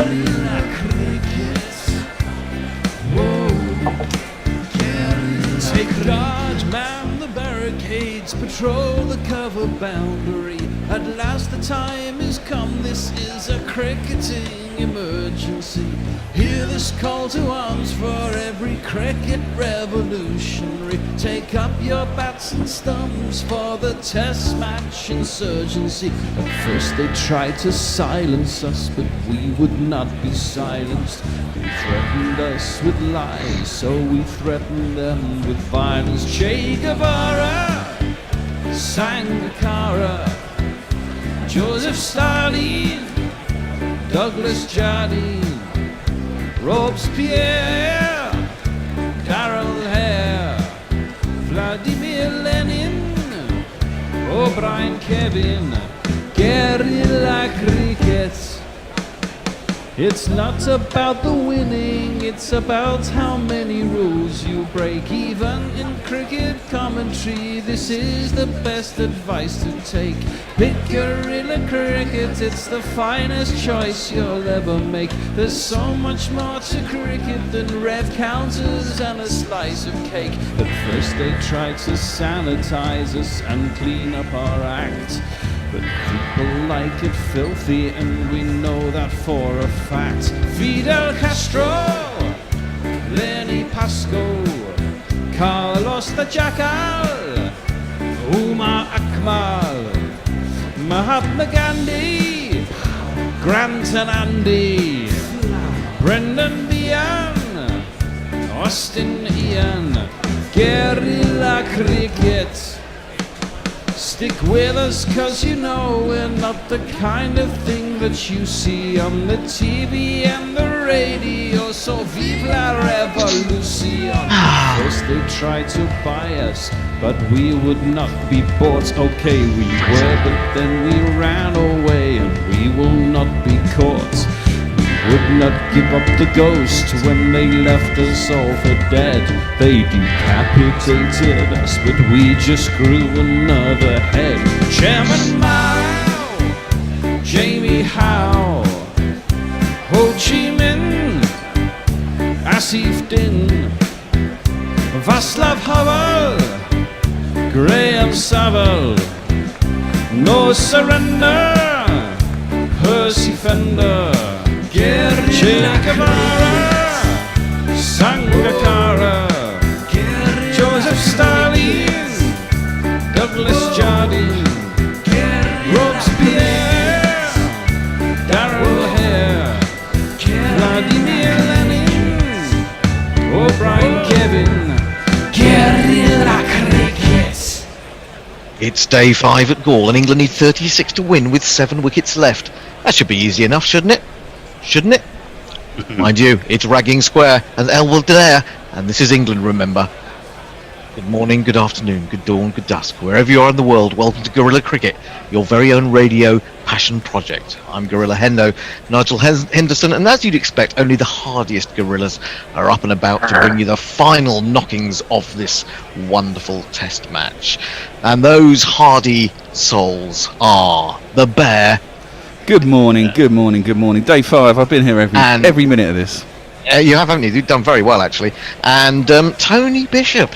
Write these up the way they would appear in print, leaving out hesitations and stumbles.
Guerrilla cricket. Whoa. Take charge, man the barricades, patrol the cover boundary. At last the time is come, this is a cricketing emergency. Hear this call to arms for every cricket revolutionary. Take up your bats and stumps for the test match insurgency. At first they tried to silence us, but we would not be silenced. They threatened us with lies, so we threatened them with violence. Che Guevara, Sangakkara, Joseph Stalin, Douglas Jardine, Robespierre, Darrell Hare, Vladimir Lenin, O'Brien Kevin, guerrilla cricket. It's not about the winning, it's about how many rules you break. Even in cricket commentary, this is the best advice to take. Pick guerrilla cricket, it's the finest choice you'll ever make. There's so much more to cricket than rev counters and a slice of cake. At first they tried to sanitize us and clean up our act, but people like it filthy, and we know that for a fact. Fidel Castro, Lenny Pasco, Carlos the Jackal, Umar Akmal, Mahatma Gandhi, Grant and Andy, Brendan Behan, Austin Ian, guerrilla cricket. Stick with us, cause you know we're not the kind of thing that you see on the TV and the radio. So vive la revolution. First they tried to buy us, but we would not be bought. Okay, we were, but then we ran away, and we will not be caught. We would not give up the ghost when they left us all for dead. They decapitated us, but we just grew another head. Chairman Mao, Jamie Howe, Ho Chi Minh, Asif Din, Václav Havel, Graham Saville, No Surrender, Percy Fender, Che Guevara, Sangakkara, Joseph Stalin, Douglas Jardine, Robespierre, Darrell Hare, Vladimir Lenin, O'Brien Kevin, guerrilla cricket. It's day 5 at Galle, and England need 36 to win with 7 wickets left. That should be easy enough, shouldn't it? Shouldn't it? Mind you, it's Ragging Square and Belvedere, and this is England, remember. Good morning, good afternoon, good dawn, good dusk. Wherever you are in the world, welcome to Guerrilla Cricket, your very own radio passion project. I'm Gorilla Hendo, Nigel Henderson, and as you'd expect, only the hardiest gorillas are up and about to bring you the final knockings of this wonderful test match. And those hardy souls are the Bear. Good morning, good morning, good morning. Day 5, I've been here every minute of this. You have, haven't you? You've done very well, actually. And Tony Bishop,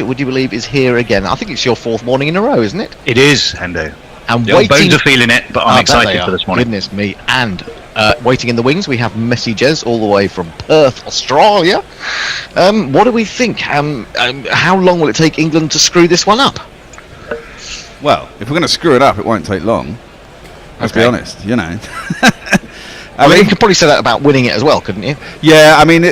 would you believe, is here again. I think it's your 4th morning in a row, isn't it? It is, Hendo. And the old bones are feeling it, but I'm excited for this morning. Goodness me. And waiting in the wings, we have messages all the way from Perth, Australia. What do we think? How long will it take England to screw this one up? Well, if we're going to screw it up, it won't take long. Let's be honest, you know. I mean, you could probably say that about winning it as well, couldn't you? Yeah, I mean,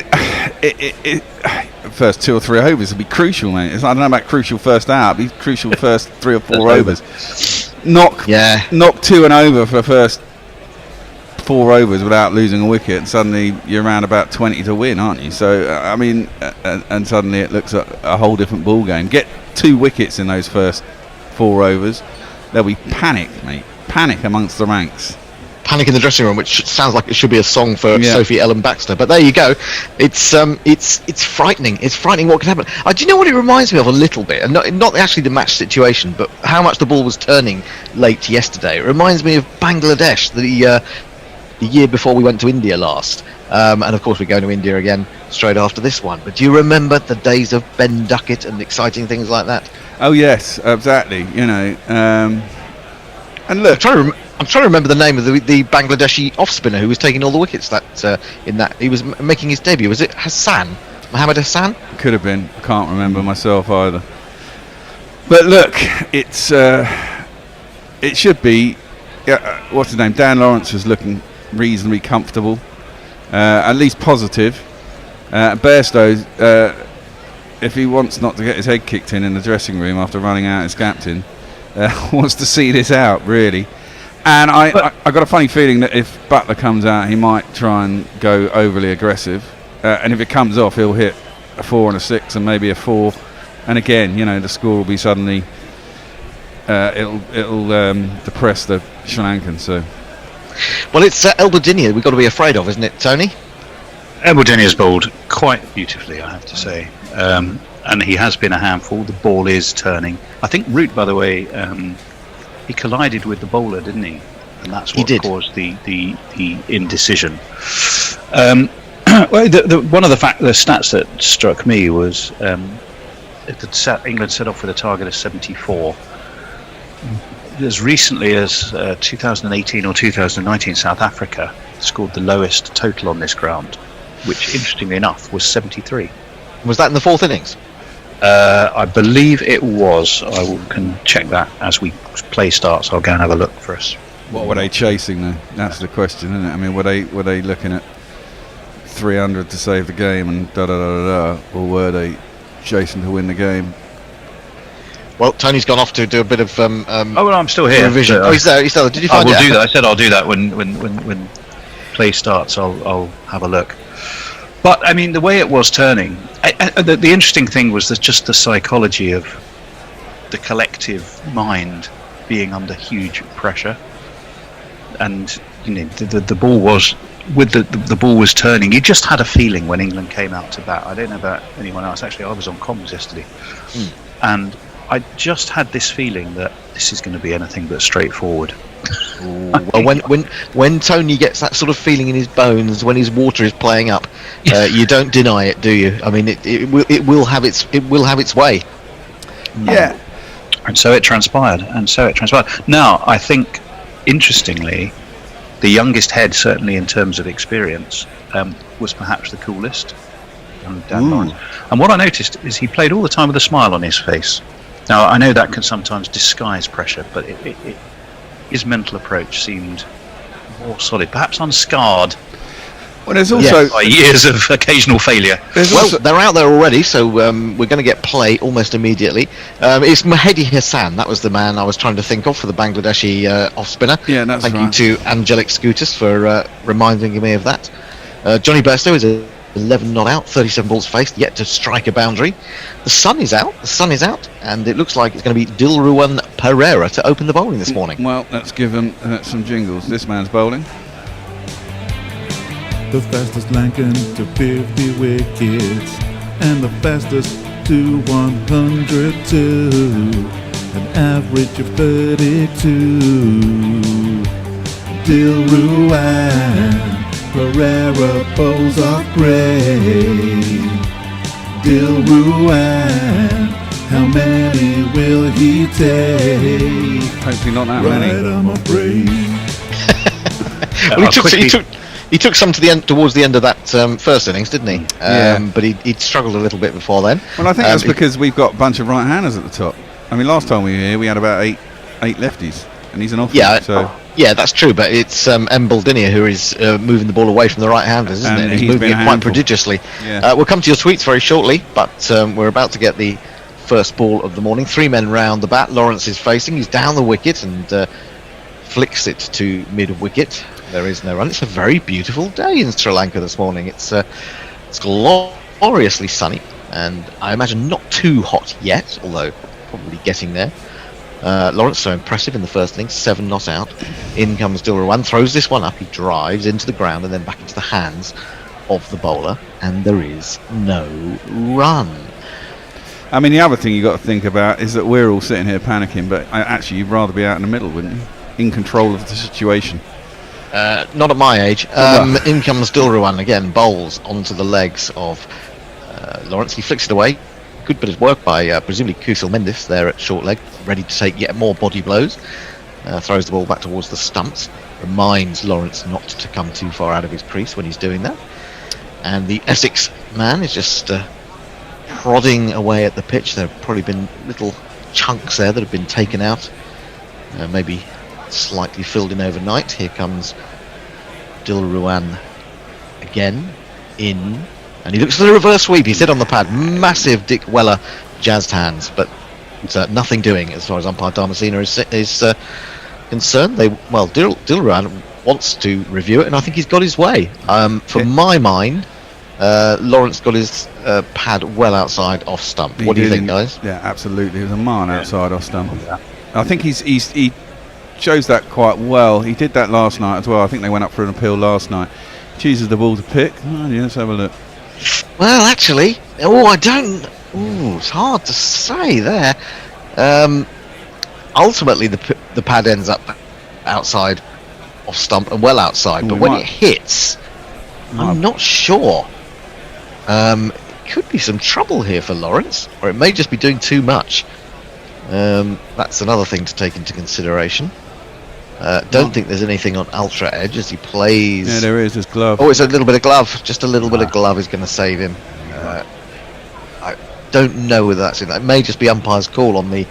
first 2 or 3 overs would be crucial, mate. I don't know about crucial first out, it'd be crucial first 3 or 4 overs. Knock 2 and over for the first 4 overs without losing a wicket, and suddenly you're around about 20 to win, aren't you? So, I mean, and suddenly it looks like a whole different ball game. Get 2 wickets in those first 4 overs, there'll be panic, mate. Panic amongst the ranks. Panic in the dressing room, which sounds like it should be a song for Sophie Ellen Baxter. But there you go. It's frightening. It's frightening what can happen. Do you know what it reminds me of a little bit? And not actually the match situation, but how much the ball was turning late yesterday. It reminds me of Bangladesh, the the year before we went to India last. And of course we're going to India again straight after this one. But do you remember the days of Ben Duckett and exciting things like that? Oh yes, exactly. And look, I'm trying to remember the name of the Bangladeshi off spinner who was taking all the wickets in that he was making his debut. Was it Mohammed Hassan? Could have been. I can't remember myself either. But look, it should be. What's his name? Dan Lawrence was looking reasonably comfortable, at least positive. Bairstow, if he wants not to get his head kicked in the dressing room after running out as captain, wants to see this out really. And I got a funny feeling that if Buttler comes out, he might try and go overly aggressive. And if it comes off, he'll hit a 4 and a 6 and maybe a 4. And again, the score will be suddenly. It'll depress the Sri Lankan. So, well, it's Elbadinia we've got to be afraid of, isn't it, Tony? Elbadinia's bowled quite beautifully, I have to say, and he has been a handful. The ball is turning. I think Root, by the way, he collided with the bowler, didn't he? And that's what caused the indecision. Well, one of the stats that struck me was England set off with a target of 74. As recently as 2018 or 2019, South Africa scored the lowest total on this ground, which, interestingly enough, was 73. Was that in the fourth innings? I believe it was. Can check that as we play starts. I'll go and have a look for us. What were they chasing though? That's the question, isn't it? I mean, were they looking at 300 to save the game and or were they chasing to win the game? Well, Tony's gone off to do a bit of I'm still here. Revision. So, he's there. Did you find it? I will do that. I said I'll do that when play starts. I'll have a look. But I mean, the way it was turning, the interesting thing was that just the psychology of the collective mind being under huge pressure, and the ball was the ball was turning. You just had a feeling when England came out to bat. I don't know about anyone else. Actually, I was on comms yesterday, and I just had this feeling that this is going to be anything but straightforward. Well, when Tony gets that sort of feeling in his bones, when his water is playing up, you don't deny it, do you? I mean, it will have its way. Yeah. And so it transpired. Now, I think, interestingly, the youngest head, certainly in terms of experience, was perhaps the coolest. Dan Lawrence. And what I noticed is he played all the time with a smile on his face. Now, I know that can sometimes disguise pressure, but his mental approach seemed more solid, perhaps unscarred. Well, there's also by years of occasional failure. They're out there already, so we're going to get play almost immediately. It's Mahedi Hassan. That was the man I was trying to think of for the Bangladeshi off spinner. Yeah, that's Thank right. you to Angelic Scootus for reminding me of that. Johnny Bairstow is 11 not out, 37 balls faced, yet to strike a boundary. The sun is out, and it looks like it's going to be Dilruwan Pereira to open the bowling this morning. Well, let's give him some jingles. This man's bowling. The fastest Lankan to 50 wickets, and the fastest to 100 too. An average of 32. Dilruwan Pereira bowls off great. Dilruwan, how many will he take? Hopefully not that Right, many. I'm afraid. Well, he took some towards the end of that first innings, didn't he? Yeah. But he struggled a little bit before then. Well, I think that's because we've got a bunch of right-handers at the top. I mean, last time we were here, we had about eight lefties, and he's an off. Yeah, that's true, but it's Baldinia who is moving the ball away from the right-handers, isn't it? He's moving it quite prodigiously. Yeah. We'll come to your tweets very shortly, but we're about to get the first ball of the morning. 3 men round the bat. Lawrence is facing. He's down the wicket and flicks it to mid-wicket. There is no run. It's a very beautiful day in Sri Lanka this morning. It's gloriously sunny, and I imagine not too hot yet, although probably getting there. Lawrence so impressive in the first innings, 7 not out. In comes Dilruwan, throws this one up, he drives into the ground and then back into the hands of the bowler, and there is no run. I mean, the other thing you got to think about is that we're all sitting here panicking, but actually you'd rather be out in the middle, wouldn't you? In control of the situation. Not at my age. In comes Dilruwan again, bowls onto the legs of Lawrence. He flicks it away. Good bit of work by presumably Kusal Mendis there at short leg, ready to take yet more body blows. Throws the ball back towards the stumps. Reminds Lawrence not to come too far out of his crease when he's doing that. And the Essex man is just prodding away at the pitch. There have probably been little chunks there that have been taken out, maybe slightly filled in overnight. Here comes Dilruwan again, in, and he looks for the reverse sweep. He's hit on the pad. Massive Dick Weller jazzed hands, but nothing doing as far as umpire Damasceno is concerned. Dilruwan wants to review it, and I think he's got his way. For my mind, Lawrence got his pad well outside off stump. What do you think, guys? Yeah, absolutely. It was a man outside off stump. I think he shows that quite well. He did that last night as well. I think they went up for an appeal last night. Chooses the ball to pick. Let's have a look. Well, actually, it's hard to say there. Ultimately, the pad ends up outside off stump and well outside, but when it hits, I'm not sure. Could be some trouble here for Lawrence, or it may just be doing too much. That's another thing to take into consideration. Don't think there's anything on Ultra Edge as he plays. Yeah, there is. There's glove. Oh, it's a little bit of glove. Just a little bit of glove is going to save him. I don't know whether that's in. It may just be umpire's call on the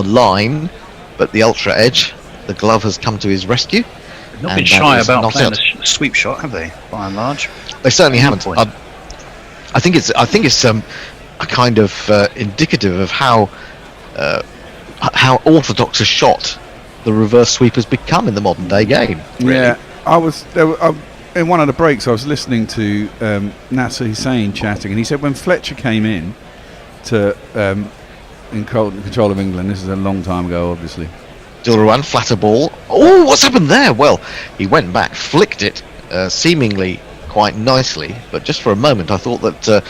line, but the Ultra Edge, the glove has come to his rescue. They've not been shy about playing a sweep shot, have they? By and large, they certainly haven't. I think it's a kind of indicative of how orthodox a shot the reverse sweep has become in the modern day game. Really. Yeah, in one of the breaks I was listening to Nasser Hussain chatting, and he said when Fletcher came in to in control of England, this is a long time ago, obviously. Dilruwan, flatter ball. Oh, what's happened there? Well, he went back, flicked it, seemingly quite nicely, but just for a moment I thought that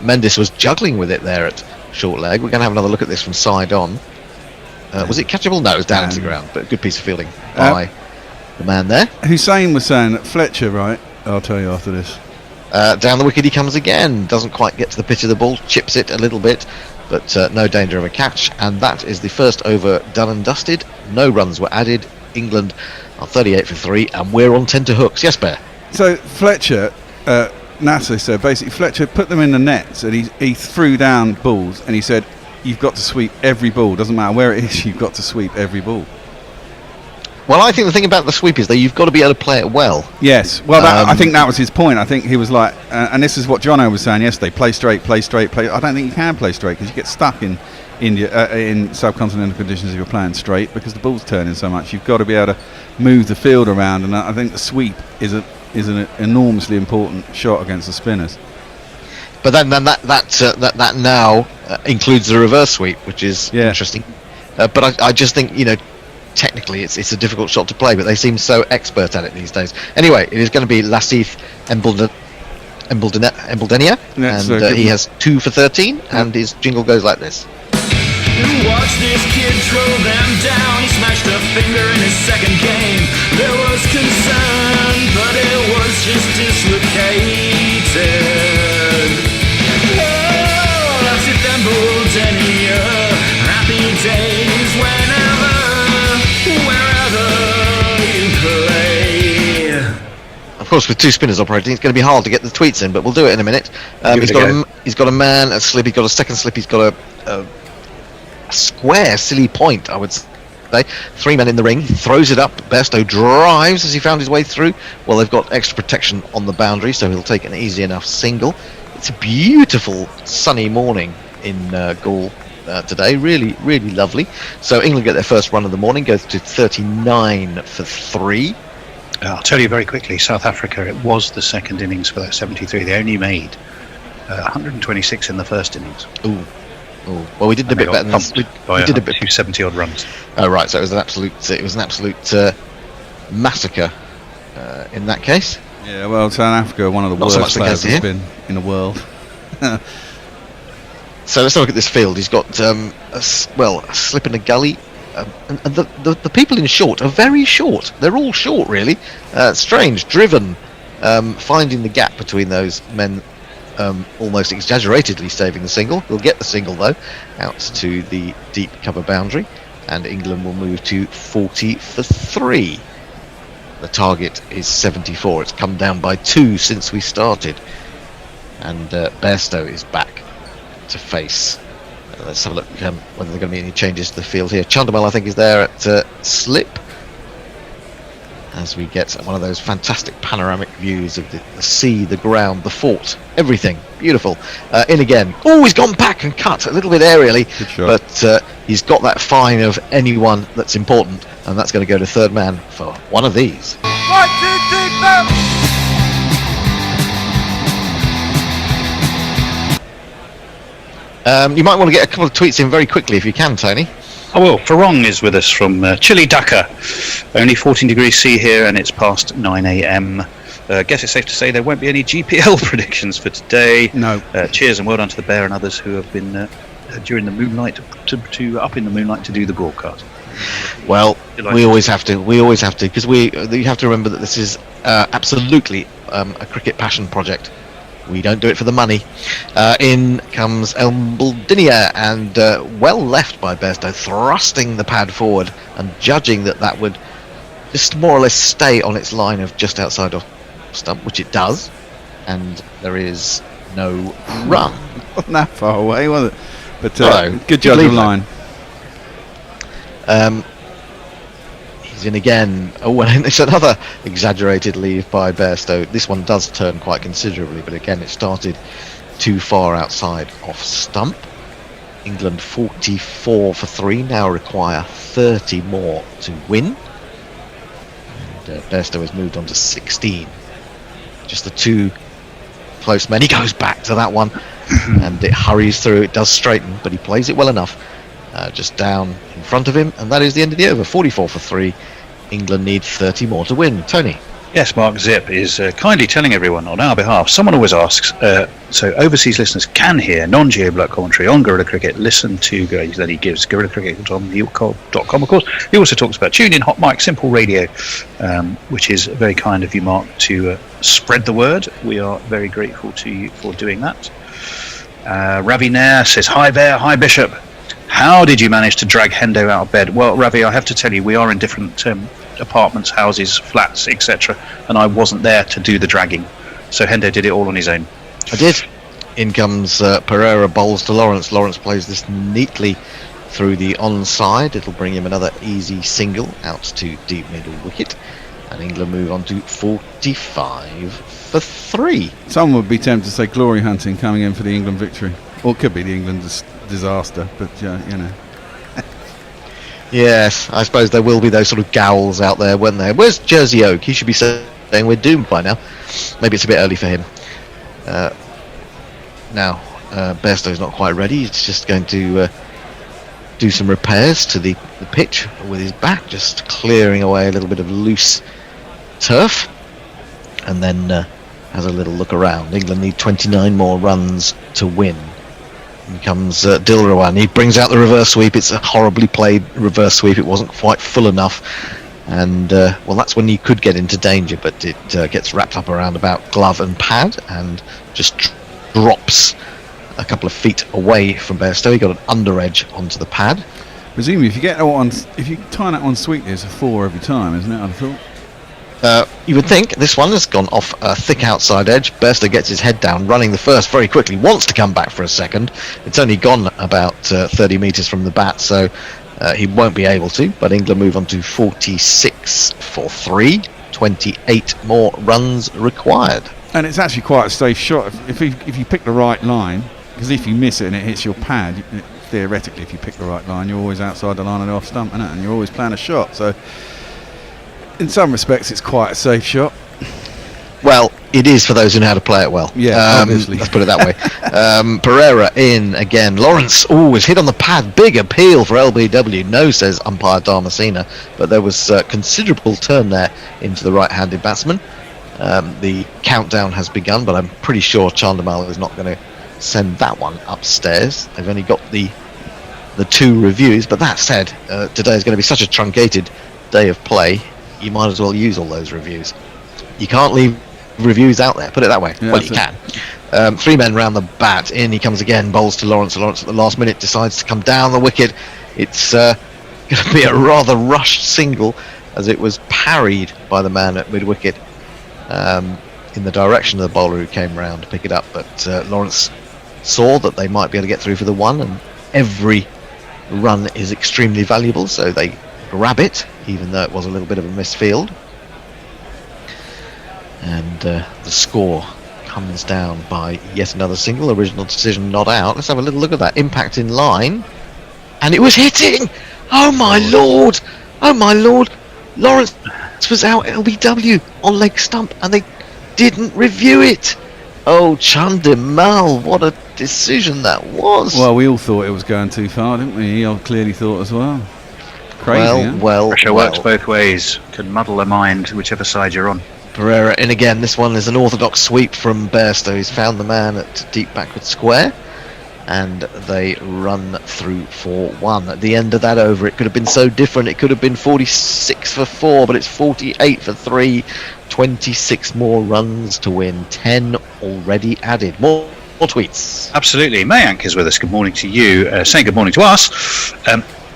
Mendes was juggling with it there at short leg. We're going to have another look at this from side on. Was it catchable? No, it was down to the ground, but a good piece of fielding by the man there. Hussain was saying that Fletcher, right? I'll tell you after this. Down the wicket he comes again. Doesn't quite get to the pitch of the ball, chips it a little bit, but no danger of a catch. And that is the first over done and dusted. No runs were added. England are 38 for 3, and we're on 10 to hooks. Yes, Bear? So Fletcher, Nasser said, basically Fletcher put them in the nets, and he threw down balls, and he said, you've got to sweep every ball. Doesn't matter where it is, you've got to sweep every ball. Well, I think the thing about the sweep is that you've got to be able to play it well. Yes. Well, I think that was his point. I think he was like, and this is what Jono was saying yesterday, play straight, play straight, play. I don't think you can play straight because you get stuck in India, in subcontinental conditions if you're playing straight, because the ball's turning so much. You've got to be able to move the field around, and I think the sweep is an enormously important shot against the spinners. But then that now includes the reverse sweep, which is interesting. But I just think, technically it's a difficult shot to play, but they seem so expert at it these days. Anyway, it is going to be Lasith Embledenia, and he has 2 for 13, and his jingle goes like this. Watch this kid throw them down. He smashed a finger in his second game. There was concern, but it was just dislocated. Oh, Lasith Embledenia. Happy days whenever, wherever you play. Of course, with 2 spinners operating, it's going to be hard to get the tweets in, but we'll do it in a minute. He's got a man, a slip, he's got a second slip, he's got a square, silly point, I would say. 3 men in the ring, he throws it up, Bairstow drives as he found his way through. Well, they've got extra protection on the boundary, so he'll take an easy enough single. It's a beautiful sunny morning in Galle today, really, really lovely. So England get their first run of the morning, goes to 39 for 3. I'll tell you very quickly, South Africa, it was the second innings for that 73. They only made 126 in the first innings. Ooh. Well, we did a bit better than this. We did a bit 270 odd runs. Oh right, so it was an absolute massacre in that case. Yeah, well, South Africa are one of the worst players there's been in the world. So let's have a look at this field. He's got a slip in a gully and the people in short are very short. They're all short, really. Strange, driven, finding the gap between those men, almost exaggeratedly saving the single. He'll get the single though, out to the deep cover boundary, and England will move to 40 for 3. The target is 74. It's come down by 2 since we started, and Bairstow is back to face. Let's have a look whether there are going to be any changes to the field here. Chandimal, I think, is there at slip, as we get one of those fantastic panoramic views of the sea, the ground, the fort, everything. Beautiful. In again. Oh, he's gone back and cut a little bit aerially, but he's got that fine of anyone that's important, and that's going to go to third man for one of these. 1, 2, 3, 4. You might want to get a couple of tweets in very quickly if you can, Tony. I will. Farong is with us from chilly Dhaka. Only 14 degrees C here, and it's past 9 a.m. Guess it's safe to say there won't be any GPL predictions for today. No. Cheers and well done to the Bear and others who have been during the moonlight to up in the moonlight to do the broadcast. Well, we always have to, because you have to remember that this is absolutely a cricket passion project. We don't do it for the money. In comes El Buldinia, and well left by Bairstow, thrusting the pad forward and judging that would just more or less stay on its line of just outside of stump, which it does, and there is no run. Wasn't that far away, was it? But no, good judge of line. He's in again. Oh, and it's another exaggerated leave by Bairstow. This one does turn quite considerably, but again it started too far outside off stump. England 44 for 3, now require 30 more to win. And Bairstow has moved on to 16. Just the 2 close men. He goes back to that one and it hurries through. It does straighten, but he plays it well enough. Just down in front of him, and that is the end of the over. 44 for 3. England need 30 more to win. Tony? Yes, Mark Zip is kindly telling everyone on our behalf. Someone always asks, so overseas listeners can hear non-geo block commentary on Guerrilla Cricket. Listen to that he gives guerrillacricket.com, of course. He also talks about tune in, hot mic, simple radio, which is very kind of you, Mark, to spread the word. We are very grateful to you for doing that. Ravi Nair says, hi there, hi Bishop. How did you manage to drag Hendo out of bed? Well, Ravi, I have to tell you, we are in different apartments, houses, flats, etc., and I wasn't there to do the dragging, so Hendo did it all on his own. I did. In comes Pereira, bowls to Lawrence. Lawrence plays this neatly through the onside. It'll bring him another easy single out to deep middle wicket, and England move on to 45 for 3. Some would be tempted to say glory hunting coming in for the England victory, or it could be the England disaster, but you know. Yes, I suppose there will be those sort of gowls out there, won't there? Where's Jersey Oak? He should be saying we're doomed by now. Maybe it's a bit early for him. Now, Bairstow's not quite ready. He's just going to do some repairs to the pitch with his back, just clearing away a little bit of loose turf, and then has a little look around. England need 29 more runs to win. Here comes Dilrawan. He brings out the reverse sweep. It's a horribly played reverse sweep. It wasn't quite full enough, and well, that's when you could get into danger, but it gets wrapped up around about glove and pad and just drops a couple of feet away from Bairstow. He got an under edge onto the pad. Presumably, if you tie that on sweetly, it's a 4 every time, isn't it? I'd have thought. You would think this one has gone off a thick outside edge. Bairstow gets his head down, running the first very quickly, wants to come back for a second. It's only gone about 30 metres from the bat, so he won't be able to, but England move on to 46 for 3. 28 more runs required. And it's actually quite a safe shot if you pick the right line, because if you miss it and it hits your pad, theoretically if you pick the right line, you're always outside the line of the off stump, isn't it? And you're always playing a shot, so in some respects it's quite a safe shot. Well, it is for those who know how to play it well. Yeah, obviously. Let's put it that way. Pereira in again. Lawrence, is hit on the pad. Big appeal for LBW. No, says umpire Dharmasena. But there was considerable turn there into the right-handed batsman. The countdown has begun, but I'm pretty sure Chandimal is not going to send that one upstairs. They've only got the the 2 reviews. But that said, today is going to be such a truncated day of play, you might as well use all those reviews. You can't leave reviews out there, put it that way. Yeah, well, you can. 3 men round the bat. In he comes again, bowls to Lawrence. Lawrence at the last minute decides to come down the wicket. It's going to be a rather rushed single, as it was parried by the man at mid-wicket in the direction of the bowler who came round to pick it up. But Lawrence saw that they might be able to get through for the 1, and every run is extremely valuable, so they grab it, even though it was a little bit of a misfield. And the score comes down by yet another single. Original decision not out. Let's have a little look at that. Impact in line, and it was hitting. Oh my lord! Oh my lord! Lawrence was out LBW on leg stump, and they didn't review it. Oh, Chandimal, what a decision that was. Well, we all thought it was going too far, didn't we? He clearly thought as well. Crazy, Pressure works both ways. Can muddle the mind, whichever side you're on. Pereira in again. This one is an orthodox sweep from Bairstow. He's found the man at deep backward square, and they run through for 1. At the end of that over, it could have been so different. It could have been 46 for 4, but it's 48 for 3. 26 more runs to win. 10 already added. More tweets. Absolutely. Mayank is with us. Good morning to you. Saying good morning to us.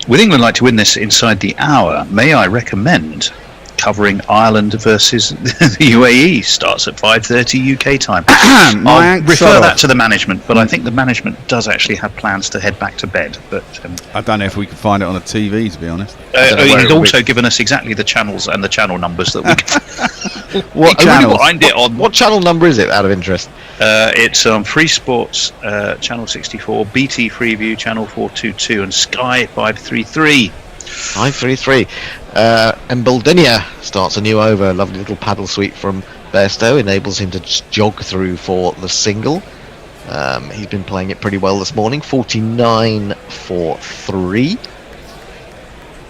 Would England like to win this inside the hour? May I recommend covering Ireland versus the UAE? Starts at 5:30 UK time. I'll refer that to the management, but I think the management does actually have plans to head back to bed. But I don't know if we can find it on a TV, to be honest. He's also given us exactly the channels and the channel numbers that we can. What channel? What channel number is it, out of interest? It's on Free Sports, channel 64, BT Freeview, channel 422, and Sky 533. 533. Embaldenia starts a new over. Lovely little paddle sweep from Bairstow enables him to just jog through for the single. He's been playing it pretty well this morning. 49 for 3.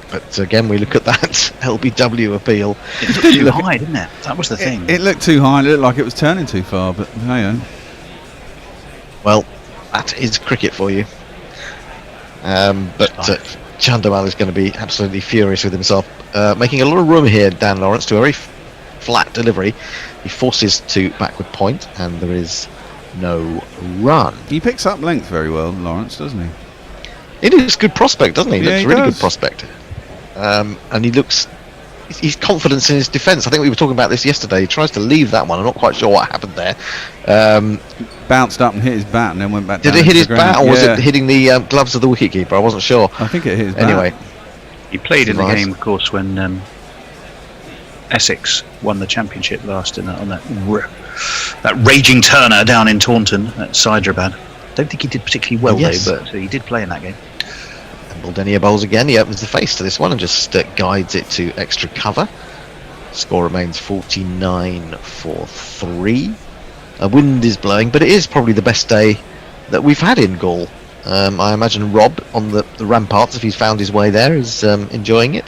But again, we look at that LBW appeal. It looked too high, didn't it? That was the thing. It looked too high. It looked like it was turning too far. But hang on. Well, that is cricket for you. But Chandimal is going to be absolutely furious with himself, making a lot of room here. Dan Lawrence to a very flat delivery. He forces to backward point, and there is no run. He picks up length very well, Lawrence, doesn't he? It is good prospect, doesn't he? Yeah, Looks he really does. good prospect. And he looks. He's confidence in his defence. I think we were talking about this yesterday. He tries to leave that one. I'm not quite sure what happened there. Bounced up and hit his bat and then went back Did down it hit to his the ground. bat, or was it hitting the gloves of the wicketkeeper? I wasn't sure. I think it hit his bat. Anyway, He played in the Nice. game, of course, when Essex won the championship last on that raging turner down in Taunton at Hyderabad. Don't think he did particularly well Yes. though, but he did play in that game. Baldenia bowls again. He opens the face to this one and just guides it to extra cover. Score remains 49 for 3. A wind is blowing, but it is probably the best day that we've had in Galle. I imagine Rob on the ramparts, if he's found his way there, is enjoying it.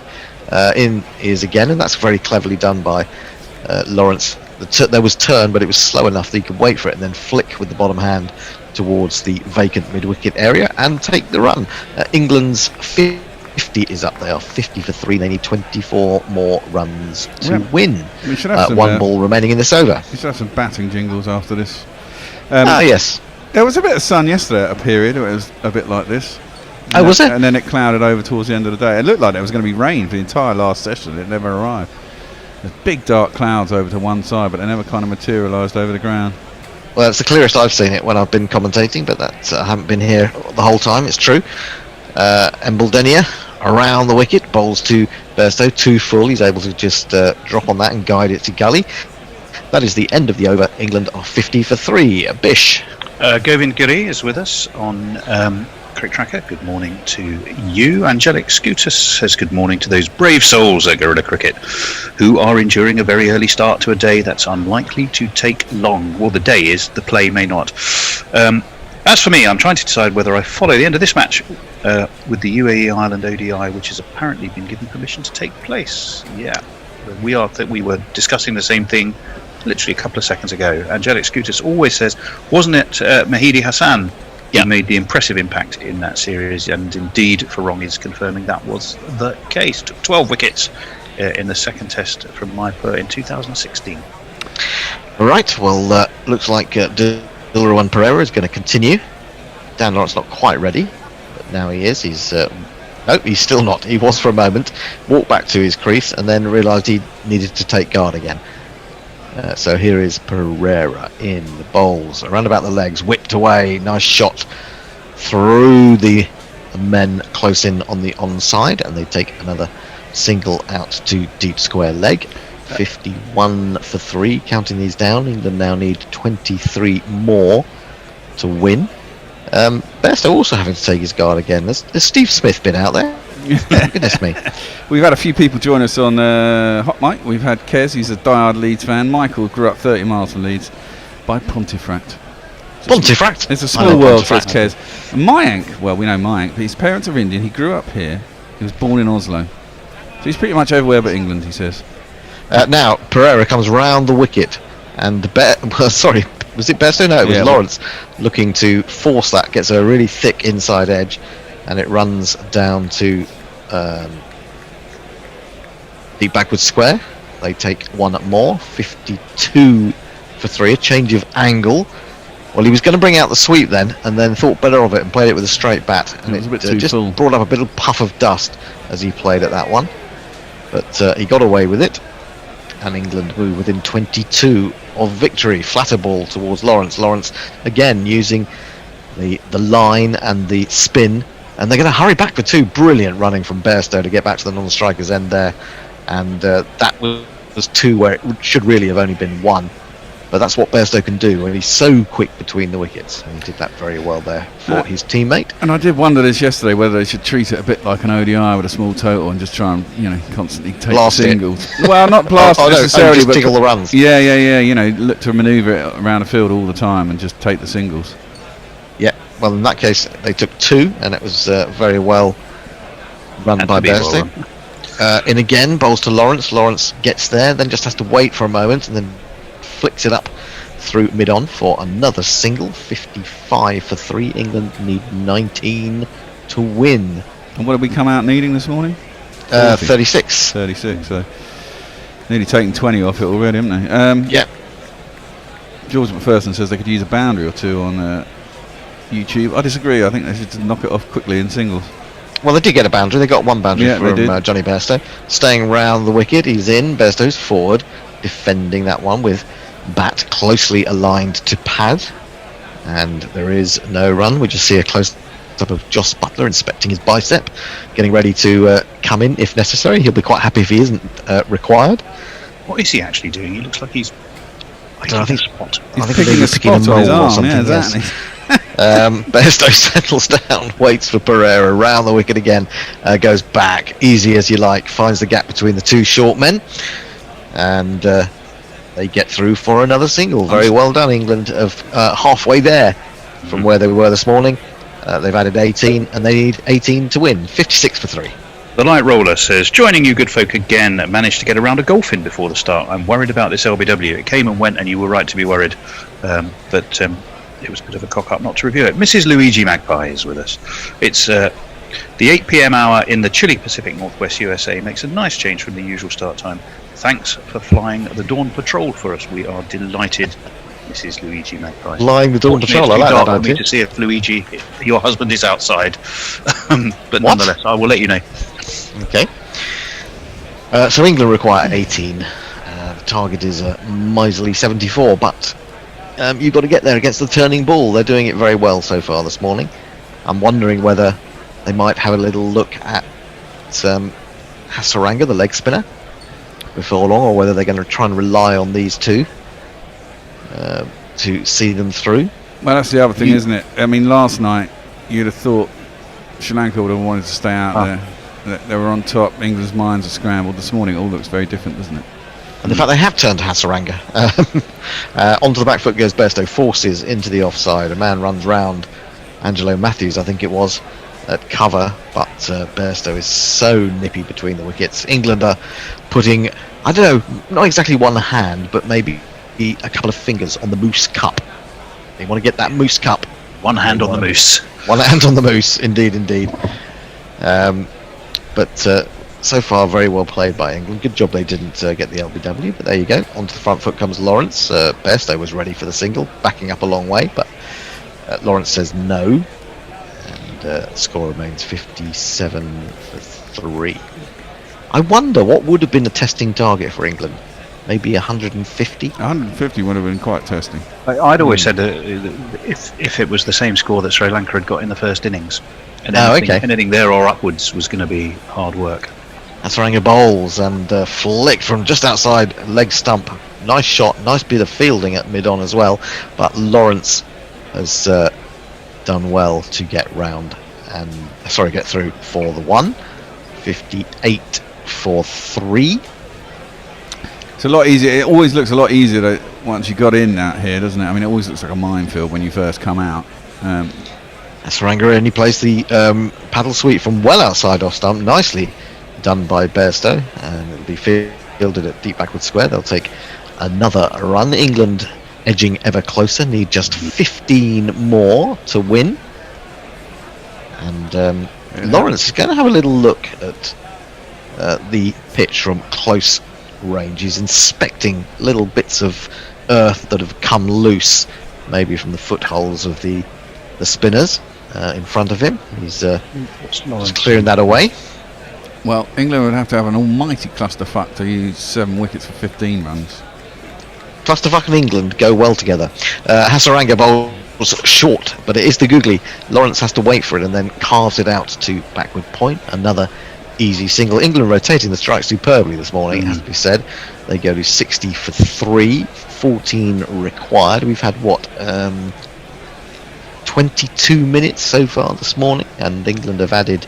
In is again, and that's very cleverly done by Lawrence. There was turn, but it was slow enough that he could wait for it and then flick with the bottom hand towards the vacant mid-wicket area and take the run. England's 50 is up. They are 50 for 3. They need 24 more runs to win. We should have some, 1 ball remaining in this over. We should have some batting jingles after this. Yes. There was a bit of sun yesterday at a period. It was a bit like this. Oh, was it? And then it clouded over towards the end of the day. It looked like there was going to be rain for the entire last session. It never arrived. There's big dark clouds over to one side, but they never kind of materialised over the ground. Well, it's the clearest I've seen it when I've been commentating, but that I haven't been here the whole time, it's true. Embaldenia around the wicket, bowls to Bairstow, 2 full. He's able to just drop on that and guide it to Galle. That is the end of the over. England are 50 for 3. Bish. Govind Giri is with us on Cricket Tracker. Good morning to you. Angelic Scootus says good morning to those brave souls at Guerrilla Cricket who are enduring a very early start to a day that's unlikely to take long. Well, the day is, the play may not. As for me, I'm trying to decide whether I follow the end of this match with the UAE Ireland ODI, which has apparently been given permission to take place. Yeah, we were discussing the same thing literally a couple of seconds ago. Angelic Scootus always says, wasn't it Mahidi Hassan He made the impressive impact in that series, and indeed, Farong is confirming that was the case. Took 12 wickets in the second test from Maipur in 2016. Right, well, looks like Dilruwan Pereira is going to continue. Dan Lawrence not quite ready, but now he is. He's no, he's still not. He was for a moment, walked back to his crease, and then realised he needed to take guard again. So here is Pereira in the bowls, around about the legs, whipped away, nice shot through the men close in on the onside, and they take another single out to deep square leg. 51 for 3, counting these down. England now need 23 more to win. Bairstow also having to take his guard again. Has Steve Smith been out there? Goodness me. We've had a few people join us on Hot Mic. We've had Kez, he's a diehard Leeds fan. Michael grew up 30 miles from Leeds by Pontefract. Pontefract? It's a small world, says Kez. Mayank, well, we know Mayank, but his parents are Indian. He grew up here. He was born in Oslo. So he's pretty much everywhere but England, he says. Now, Pereira comes round the wicket, and sorry, was it Bairstow? No, it was Lawrence looking to force that. Gets a really thick inside edge, and it runs down to deep backward square. They take one more, 52 for 3, a change of angle. Well, he was going to bring out the sweep then, and then thought better of it and played it with a straight bat, and it just brought up a bit of puff of dust as he played at that one. But he got away with it, and England move within 22 of victory. Flatter ball towards Lawrence. Lawrence again using the line and the spin, and they're going to hurry back for 2. Brilliant running from Bairstow to get back to the non-striker's end there, and that was 2 where it should really have only been 1. But that's what Bairstow can do, and he's so quick between the wickets, and he did that very well there for his teammate. And I did wonder this yesterday, whether they should treat it a bit like an ODI with a small total and just try and constantly take blast singles. Well, not blast necessarily, just tickle the runs. Yeah. Look to manoeuvre it around the field all the time and just take the singles. Yeah. Well, in that case, they took 2, and it was very well run by Bairstow. In again, bowls to Lawrence. Lawrence gets there, then just has to wait for a moment, and then flicks it up through mid-on for another single. 55 for 3. England need 19 to win. And what did we come out needing this morning? 36. 36, so nearly taken 20 off it already, haven't they? Yeah. George McPherson says they could use a boundary or 2 on YouTube. I disagree. I think they should knock it off quickly in singles. Well, they did get a boundary. They got one boundary from Johnny Bairstow. Staying round the wicket, he's in. Bairstow's forward, defending that one with bat closely aligned to pad, and there is no run. We just see a close up of Joss Butler inspecting his bicep, getting ready to come in if necessary. He'll be quite happy if he isn't required. What is he actually doing? He looks like he's I think he's picking a spot on his arm. Yeah, exactly. Bairstow settles down, waits for Pereira, round the wicket again, goes back, easy as you like, finds the gap between the 2 short men, and they get through for another single. Very well done, England, of halfway there from where they were this morning. They've added 18, and they need 18 to win. 56 for 3. The Light Roller says, joining you good folk again, managed to get around a golf in before the start. I'm worried about this LBW. It came and went, and you were right to be worried. But it was a bit of a cock-up not to review it. Mrs. Luigi Magpie is with us. It's the 8 p.m. hour in the chilly Pacific Northwest USA. Makes a nice change from the usual start time. Thanks for flying the Dawn Patrol for us. We are delighted, Mrs. Luigi Magpie. Flying the Dawn Patrol, I like that idea. To see if Luigi, your husband, is outside. But nonetheless, I will let you know. Okay. So England require 18. The target is a miserly 74, but you've got to get there against the turning ball. They're doing it very well so far this morning. I'm wondering whether they might have a little look at Hasaranga, the leg spinner, before long, or whether they're going to try and rely on these 2 to see them through. Well, that's the other thing, isn't it? I mean, last night you'd have thought Sri Lanka would have wanted to stay out there. They were on top. England's minds are scrambled. This morning it all looks very different, doesn't it? And in fact, they have turned to Hasaranga. Onto the back foot goes Bairstow, forces into the offside. A man runs round Angelo Matthews, I think it was, at cover, but Bairstow is so nippy between the wickets. England are putting, I don't know, not exactly one hand, but maybe a couple of fingers on the Moose Cup. They want to get that Moose Cup One hand on the moose. One hand on the moose, indeed. But so far, very well played by England. Good job they didn't get the LBW, but there you go. Onto the front foot comes Lawrence. Bairstow was ready for the single, backing up a long way, but Lawrence says no. And score remains 57-3. I wonder what would have been the testing target for England. Maybe 150? 150 would have been quite testing. I'd always said that if it was the same score that Sri Lanka had got in the first innings, and anything there or upwards was going to be hard work. Hasaranga bowls and flicked from just outside leg stump. Nice shot, nice bit of fielding at mid-on as well. But Lawrence has done well to get round and get through for the one. 58-3. It's a lot easier. It always looks a lot easier once you got in out here, doesn't it? I mean, it always looks like a minefield when you first come out. Hasaranga, and he plays the paddle sweep from well outside off stump. Nicely done by Bairstow, and it'll be fielded at deep backward square. They'll take another run. England edging ever closer, need just 15 more to win. And Lawrence is going to have a little look at the pitch from close range. He's inspecting little bits of earth that have come loose, maybe from the footholes of the spinners in front of him. He's just clearing that away. Well, England would have to have an almighty clusterfuck to use 7 wickets for 15 runs. Clusterfuck and England go well together. Hasaranga bowls short, but it is the googly. Lawrence has to wait for it and then carves it out to backward point. Another easy single. England rotating the strike superbly this morning, it has to be said. They go to 60 for 3, 14 required. We've had 22 minutes so far this morning, and England have added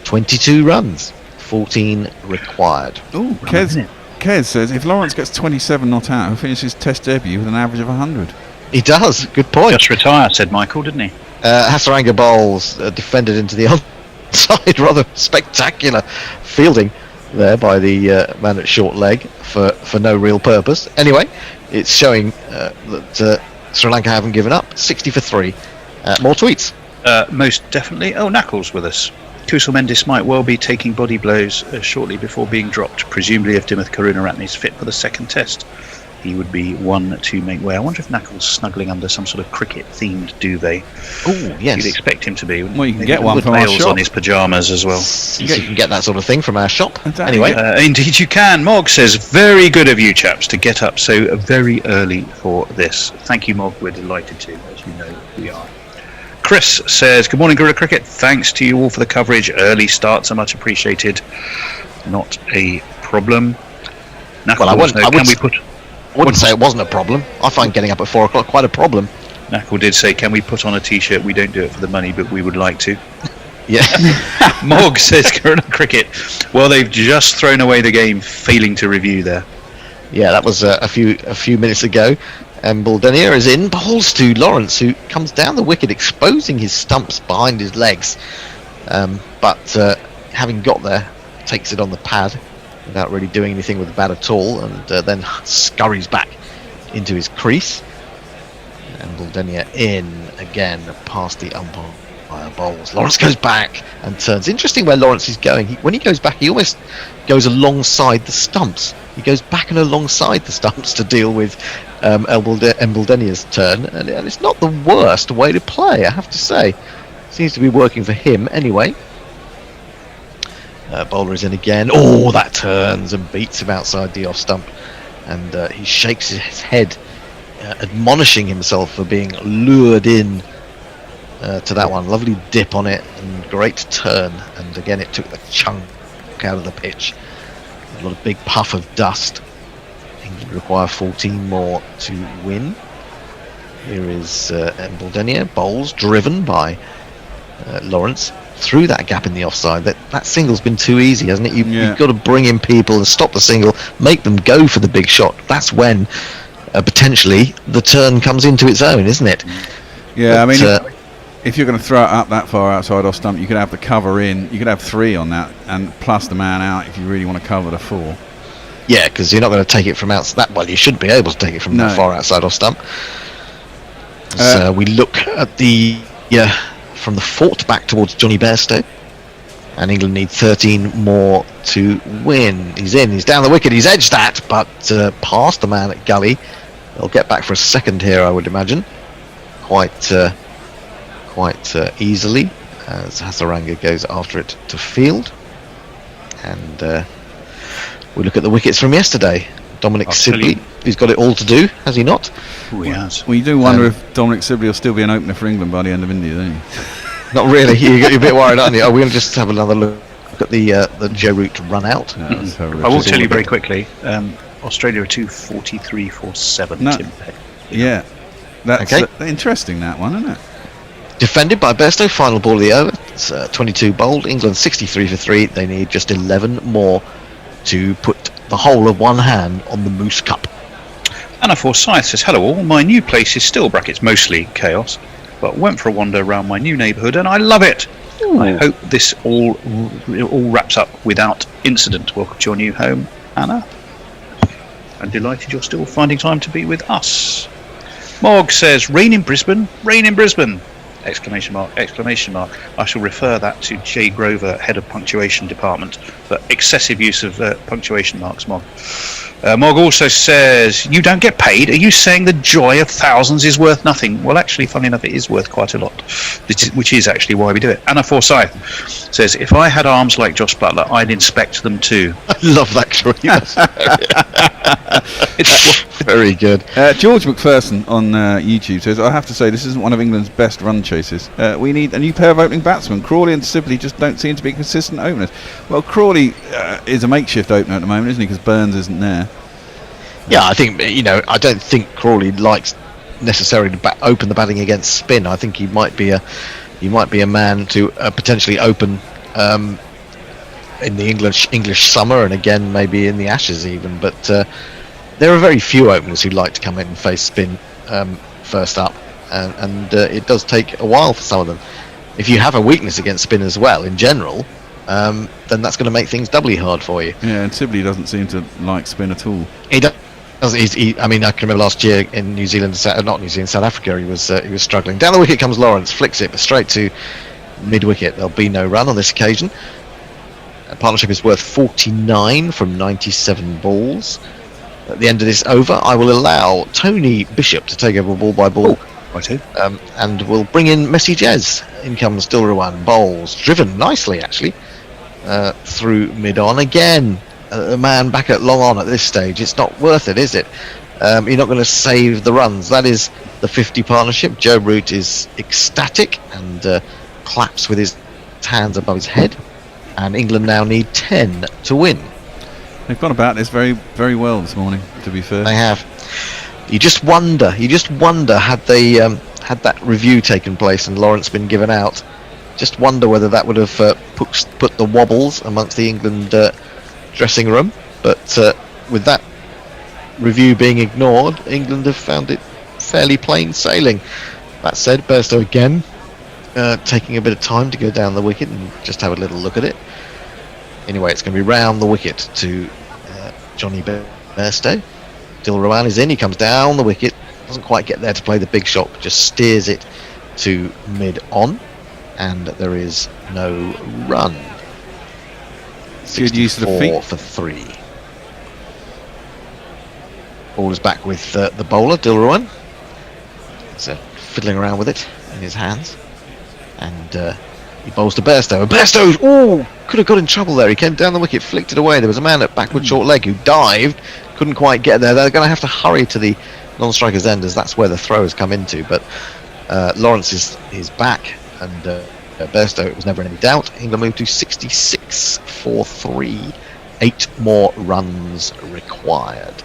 22 runs, 14 required. Oh, Kez says if Lawrence gets 27 not out, he'll finish his test debut with an average of 100. He does, good point. Just retire, said Michael, didn't he? Hasaranga bowls defended into the onside, rather spectacular fielding there by the man at short leg for no real purpose. Anyway, it's showing that Sri Lanka haven't given up. 60 for 3. More tweets. Most definitely. Oh, Knuckles with us. Kusal Mendis might well be taking body blows shortly before being dropped. Presumably, if Dimuth Karunaratne is fit for the second test, he would be one to make way. I wonder if Knuckles snuggling under some sort of cricket-themed duvet. Oh, yes. You'd expect him to be. Well, you can get one from our shop. On his pyjamas as well. You can get that sort of thing from our shop. Exactly. Anyway, indeed you can. Mog says, very good of you chaps to get up so very early for this. Thank you, Mog. We're delighted to, as you know we are. Chris says, good morning, Gorilla Cricket. Thanks to you all for the coverage. Early starts are much appreciated. Not a problem. Well, I wouldn't say it wasn't a problem. I find getting up at 4 o'clock quite a problem. Knuckle did say, can we put on a t-shirt? We don't do it for the money, but we would like to. Yeah. Mog says, Gorilla Cricket. Well, they've just thrown away the game, failing to review there. Yeah, that was a few minutes ago. And Buldenier is in, bowls to Lawrence, who comes down the wicket, exposing his stumps behind his legs. But having got there, takes it on the pad without really doing anything with the bat at all, and then scurries back into his crease. And Buldenier in again past the umpire bowls. Lawrence goes back and turns. Interesting where Lawrence is going. When he goes back, he almost goes alongside the stumps. He goes back and alongside the stumps to deal with Mbuldenier's turn, and it's not the worst way to play, I have to say. Seems to be working for him anyway. Bowler is in again. Oh, that turns and beats him outside the off stump, and he shakes his head, admonishing himself for being lured in to that one. Lovely dip on it and great turn, and again it took the chunk out of the pitch. A lot of big puff of dust. England require 14 more to win. Here is Buldenier, bowls driven by Lawrence through that gap in the offside. That single's been too easy, hasn't it? You've got to bring in people and stop the single, make them go for the big shot. That's when potentially the turn comes into its own, isn't it? Yeah, but, I mean, if you're going to throw it up that far outside off stump, you could have the cover in. You could have 3 on that, and plus the man out if you really want to cover the 4. Yeah, because you're not going to take it from outside. Well, you should be able to take it from that far outside off stump. So we look at the from the fort back towards Johnny Bairstow. And England need 13 more to win. He's in, he's down the wicket, he's edged that, but past the man at Galle. They'll get back for a second here, I would imagine. Quite easily, as Hasaranga goes after it to field. And we look at the wickets from yesterday. Dominic Sibley, who's got it all to do, has he not? Oh, he has. Well, you do wonder if Dominic Sibley will still be an opener for England by the end of India, don't you? Not really. You're a bit worried, aren't you? Are we going to just have another look at the Joe Root run out? No, I will tell you very quickly. Australia are 243 for 7. No. Tim Peck. Yeah, that's Okay. Interesting, that one, isn't it? Defended by Bairstow, final ball of the over. It's 22 bowled. England 63 for 3. They need just 11 more to put the whole of one hand on the Moose Cup. Anna Forsyth says, hello all, my new place is still (mostly) chaos, but went for a wander around my new neighbourhood and I love it. I hope this all wraps up without incident. Welcome to your new home, Anna. I'm delighted you're still finding time to be with us. Mog says, rain in Brisbane, rain in Brisbane! Exclamation mark, exclamation mark. I shall refer that to Jay Grover, head of punctuation department, for excessive use of punctuation marks, Mog. Mog also says, you don't get paid? Are you saying the joy of thousands is worth nothing? Well, actually, funny enough, it is worth quite a lot, which is actually why we do it. Anna Forsyth says, if I had arms like Josh Butler, I'd inspect them too. I love that choice. It's very good. George McPherson on YouTube says, I have to say this isn't one of England's best run chases. We need a new pair of opening batsmen. Crawley and Sibley just don't seem to be consistent openers. Well, Crawley is a makeshift opener at the moment, isn't he? Because Burns isn't there. Yeah, I think, I don't think Crawley likes necessarily to open the batting against spin. I think he might be a man to potentially open in the English summer, and again maybe in the Ashes even. But there are very few openers who like to come in and face spin first up, and it does take a while for some of them. If you have a weakness against spin as well, in general, then that's going to make things doubly hard for you. Yeah, and Sibley doesn't seem to like spin at all. He does. I can remember last year in New Zealand, not New Zealand, South Africa. He was struggling. Down the wicket comes Lawrence, flicks it straight to mid-wicket. There'll be no run on this occasion. A partnership is worth 49 from 97 balls. At the end of this over, I will allow Tony Bishop to take over ball by ball. And we'll bring in Messi Jez. In comes Dilruwan, bowls, driven nicely actually through mid-on again. A man back at long on at this stage, it's not worth it, is it? You're not going to save the runs. That is the 50 partnership. Joe Root is ecstatic and claps with his hands above his head. And England now need 10 to win. They've gone about this very, very well this morning, to be fair. They have. You just wonder had they had that review taken place and Lawrence been given out, just wonder whether that would have put the wobbles amongst the England dressing room. But with that review being ignored, England have found it fairly plain sailing. That said, Bairstow again taking a bit of time to go down the wicket and just have a little look at it. Anyway, it's going to be round the wicket to Johnny Bairstow. Dilruwan is in, he comes down the wicket, doesn't quite get there to play the big shot, but just steers it to mid-on, and there is no run. Good use of the feet. For 3. Ball is back with the bowler, Dilruwan. He's fiddling around with it in his hands, and he bowls to Bairstow. And Bairstow, could have got in trouble there. He came down the wicket, flicked it away. There was a man at backward short leg who dived, couldn't quite get there. They're going to have to hurry to the non-striker's end, as that's where the throw has come into. But Lawrence is back, and Bairstow, it was never any doubt. England moved to 66 for 3. 8 more runs required.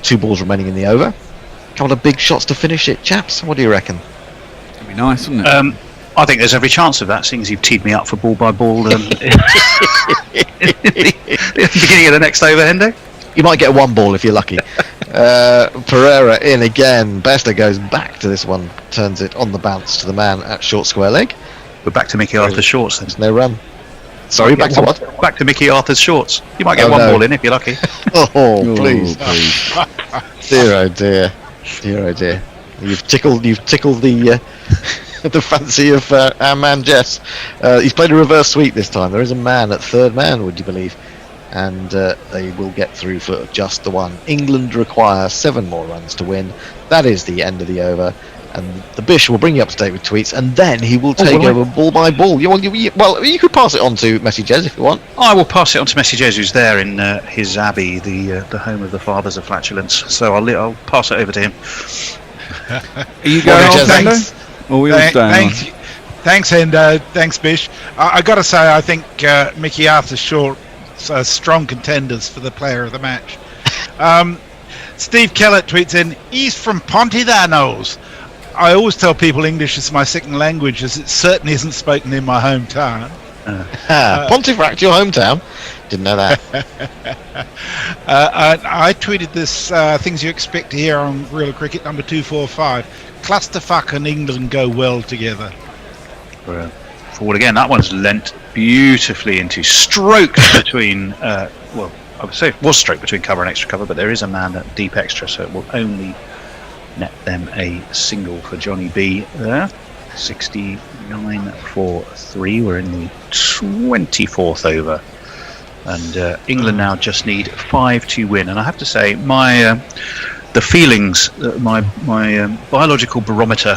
2 balls remaining in the over. A couple of big shots to finish it, chaps. What do you reckon? It'd be nice, wouldn't it? I think there's every chance of that, seeing as you've teed me up for ball by ball at the beginning of the next over, Hendo. You might get 1 ball if you're lucky. Pereira in again. Bairstow goes back to this one, turns it on the bounce to the man at short square leg. We're back to Mickey Arthur's shorts then. There's no run. Sorry, back to what? Back to Mickey Arthur's shorts. You might get 1 ball in if you're lucky. Oh, please. Dear, oh dear. Dear, oh dear. You've tickled the the fancy of our man Jess. He's played a reverse sweep this time. There is a man at third man, would you believe? And they will get through for just the one. England require 7 more runs to win. That is the end of the over. And the Bish will bring you up to date with tweets, and then he will take over ball by ball. You could pass it on to Messi Jez if you want. I will pass it on to Messi Jez, who's there in his abbey, the home of the fathers of flatulence. So I'll pass it over to him. Are you going on, Thanks. Or we all staying on? Thanks, Endo. Thanks, Bish. I got to say, I think Mickey Arthur Shaw are strong contenders for the player of the match. Steve Kellett tweets in, he's from Pontedanos. I always tell people English is my second language, as it certainly isn't spoken in my hometown. Pontefract, your hometown? Didn't know that. I tweeted this, things you expect to hear on Real Cricket number 245. Clusterfuck and England go well together. Forward again, that one's lent beautifully into stroke between, I would say it was stroke between cover and extra cover, but there is a man at deep extra, so it will only net them a single for Johnny B there. 69 for 3. We're in the 24th over, and England now just need 5 to win. And I have to say, the feelings, my biological barometer,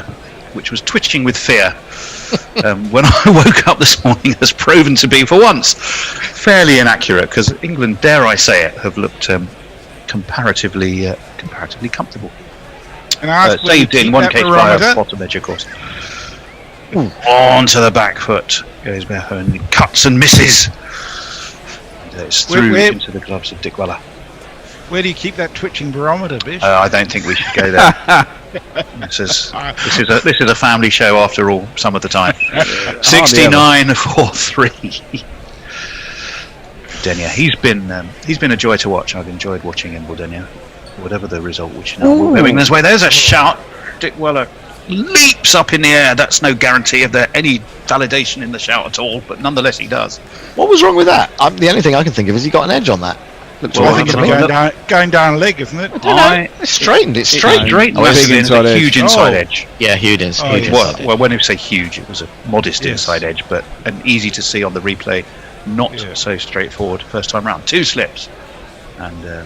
which was twitching with fear when I woke up this morning, has proven to be, for once, fairly inaccurate, because England, dare I say it, have looked comparatively comfortable. Saved in one case by a bottom edge, of course. Onto the back foot goes Beho, and cuts and misses. And it's through into the gloves of Dick Weller. Where do you keep that twitching barometer, Bish? I don't think we should go there. This is a family show after all, some of the time. 69 for 3. Denia, he's been a joy to watch. I've enjoyed watching him, Denia. Whatever the result, which now will be his way. There's a shout. Dick Weller leaps up in the air. That's no guarantee of there any validation in the shout at all, but nonetheless he does. What was wrong with that? The only thing I can think of is he got an edge on that. I think it's going down leg, isn't it? It's straightened. It's straight. Huge inside edge. Yeah, huge inside edge. Well, when you say huge, it was a modest inside edge, but easy to see on the replay. Not so straightforward first time round. 2 slips, and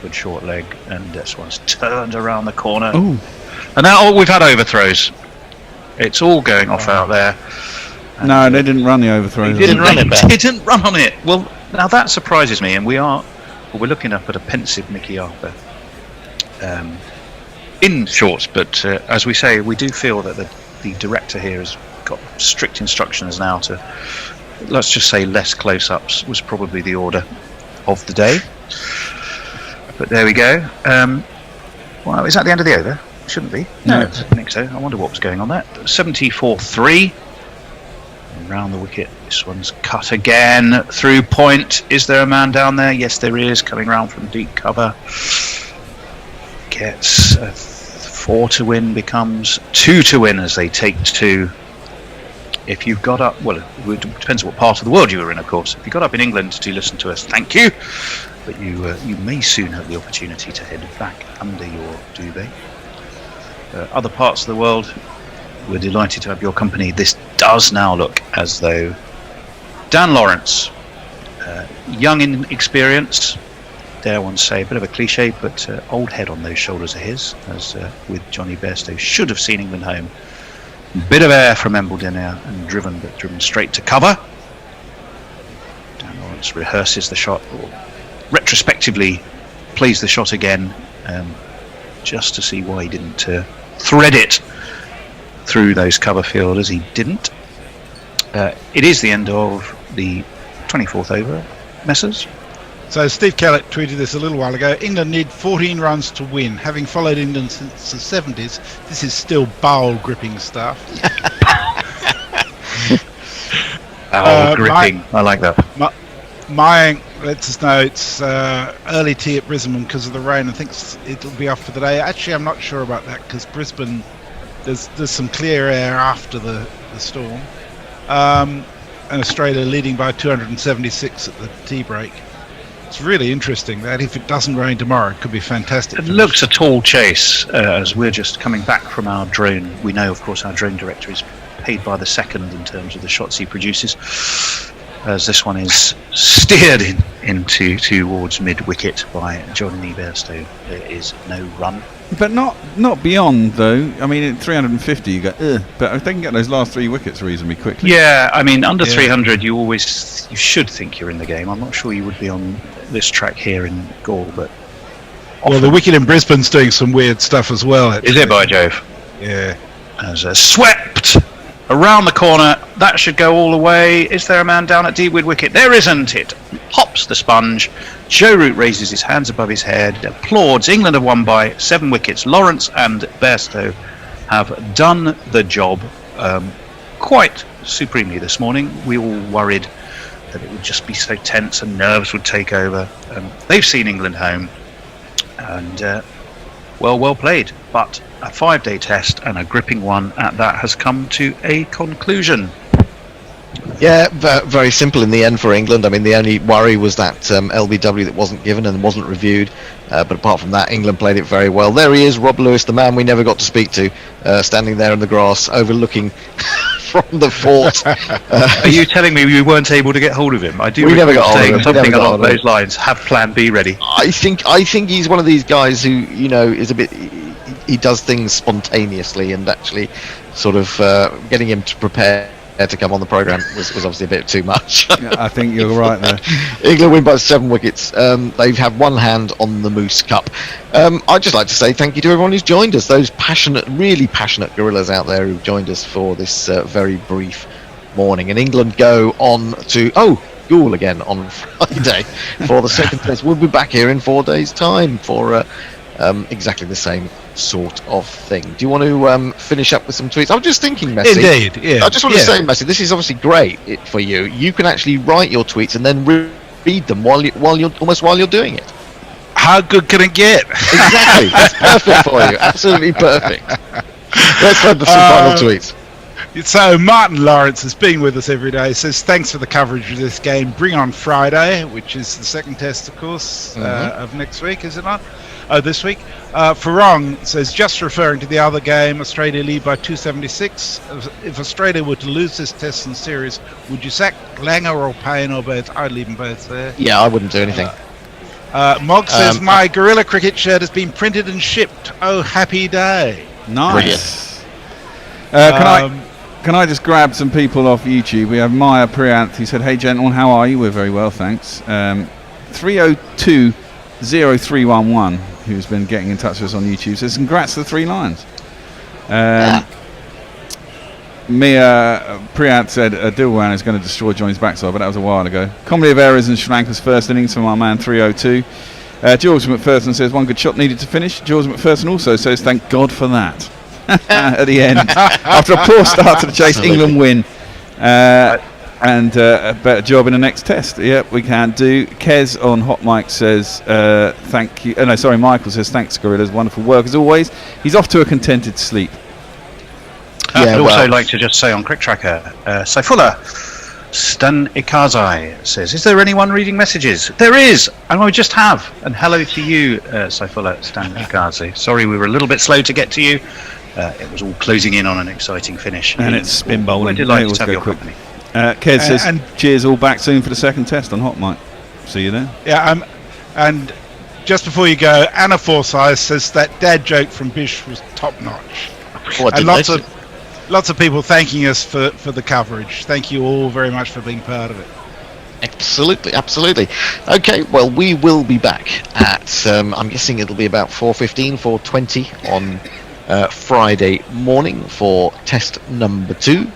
good short leg, and this one's turned around the corner. Ooh. And now we've had overthrows. It's all going off out there. No, they didn't run the overthrows. They didn't run on it. Well, now that surprises me, and we're looking up at a pensive Mickey Arthur in shorts, but as we say, we do feel that the director here has got strict instructions now to, let's just say, less close-ups was probably the order of the day. But there we go. Well, is that the end of the over? Shouldn't be. No, I don't think so. I wonder what was going on there. 74-3. Round the wicket. This one's cut again. Through point. Is there a man down there? Yes, there is. Coming round from deep cover. Gets 4 to win. Becomes 2 to win as they take 2. If you've got up, well, it depends what part of the world you were in, of course. If you got up in England to listen to us, thank you. But you may soon have the opportunity to head back under your duvet. Other parts of the world, we're delighted to have your company. This does now look as though Dan Lawrence, young in experience, dare one say, a bit of a cliche, but old head on those shoulders of his, as with Johnny Bairstow, should have seen England home. Bit of air from Embledonner and driven straight to cover. Dan Lawrence rehearses the shot, or retrospectively plays the shot again, just to see why he didn't thread it through those cover fielders. He didn't. It is the end of the 24th over, Messers. So Steve Kellett tweeted this a little while ago. England need 14 runs to win. Having followed England since the 70s, this is still bowl gripping stuff. Gripping. I like that. My lets us know it's early tea at Brisbane because of the rain. I think it'll be off for the day. Actually, I'm not sure about that because Brisbane, there's some clear air after the storm. And Australia leading by 276 at the tea break. It's really interesting that if it doesn't rain tomorrow, it could be fantastic. It looks a tall chase as we're just coming back from our drone. We know, of course, our drone director is paid by the second in terms of the shots he produces. As this one is steered into towards mid-wicket by Johnny Bairstow. There is no run. But not beyond, though. I mean, at 350, you go, ugh. But if they can get those last 3 wickets reasonably quickly. Yeah, I mean, under 300, you should think you're in the game. I'm not sure you would be on this track here in Galle, but... Well, the wicket in Brisbane's doing some weird stuff as well. Is it, by Jove? Yeah. As a swept around the corner, that should go all the way. Is there a man down at deep wicket? There isn't. It hops the sponge. Joe Root raises his hands above his head, applauds. England have won by 7 wickets. Lawrence and Bairstow have done the job quite supremely this morning. We all worried that it would just be so tense and nerves would take over. They've seen England home, and well played. But a 5-day test, and a gripping one at that, has come to a conclusion. Yeah, very simple in the end for England. I mean, the only worry was that LBW that wasn't given and wasn't reviewed. But apart from that, England played it very well. There he is, Rob Lewis, the man we never got to speak to, standing there in the grass, overlooking from the fort. Are you telling me you weren't able to get hold of him? We never got hold of him. Something along those lines. Have Plan B ready. I think he's one of these guys who, is a bit. He does things spontaneously, and actually, sort of getting him to prepare to come on the programme was obviously a bit too much. Yeah, I think you're right there. England win by 7 wickets. They've had one hand on the Moose Cup. I'd just like to say thank you to everyone who's joined us, those really passionate gorillas out there who've joined us for this very brief morning. And England go on to Galle again on Friday for the second test. We'll be back here in 4 days' time for exactly the same sort of thing. Do you want to finish up with some tweets? I was just thinking, Messi. Indeed, yeah. I just want to say, Messi, this is obviously great for you. You can actually write your tweets and then read them while you're doing it. How good can it get? Exactly. That's perfect for you. Absolutely perfect. Let's have some final tweets. So Martin Lawrence has been with us every day. Says thanks for the coverage of this game. Bring on Friday, which is the second test, of course, of next week, is it not? Oh, this week. Farong says, just referring to the other game, Australia lead by 276. If Australia were to lose this test and series, would you sack Lanka or Payne or both? I'd leave them both there. Yeah, I wouldn't do anything. Mog says, my Gorilla Cricket shirt has been printed and shipped. Oh, happy day. Nice. Can I just grab some people off YouTube? We have Maya Priant. He said, hey, gentlemen, how are you? We're very well, thanks. 3020311, who's been getting in touch with us on YouTube, says, congrats to the 3 Lions. Mia Priant said, Dilwan is going to destroy Johnny's backside, but that was a while ago. Comedy of errors in Sri Lanka's first innings from our man 302. George McPherson says, one good shot needed to finish. George McPherson also says, thank God for that. At the end, after a poor start to the chase, England win, and a better job in the next test. Yep, we can do. Kez on Hot Mic says thank you. Michael says thanks, Gorillas, wonderful work as always. He's off to a contented sleep. I'd also like to just say on Crick Tracker, Saifullah Stan Ikazai says, is there anyone reading messages? There is, and we just have. And hello to you, Saifullah Stan Ikazai. Sorry we were a little bit slow to get to you. It was all closing in on an exciting finish. And it's spin bowling. We're delighted to have your company. Kez says, cheers, all back soon for the second test on Hot Mic. See you there. Yeah, and just before you go, Anna Forsyth says that dad joke from Bish was top notch. And lots of people thanking us for the coverage. Thank you all very much for being part of it. Absolutely. Okay, well, we will be back at, I'm guessing it'll be about 4:15, 4:20 on Friday morning for test number 2.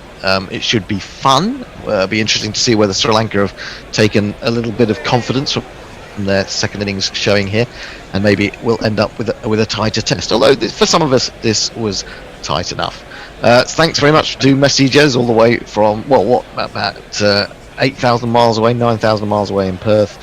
It should be fun. It'll be interesting to see whether Sri Lanka have taken a little bit of confidence from their second innings showing here, and maybe we'll end up with a tighter test. Although for some of us this was tight enough. Thanks very much to messages all the way from about 8,000 miles away, 9,000 miles away in Perth.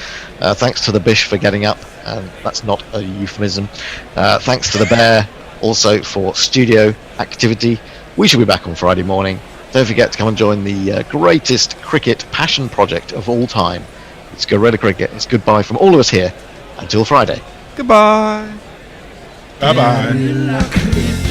Thanks to the Bish for getting up, and that's not a euphemism. Thanks to the Bear also for studio activity. We shall be back on Friday morning. Don't forget to come and join the greatest cricket passion project of all time, It's Go Red Cricket. It's goodbye from all of us here until Friday. Goodbye. Bye bye.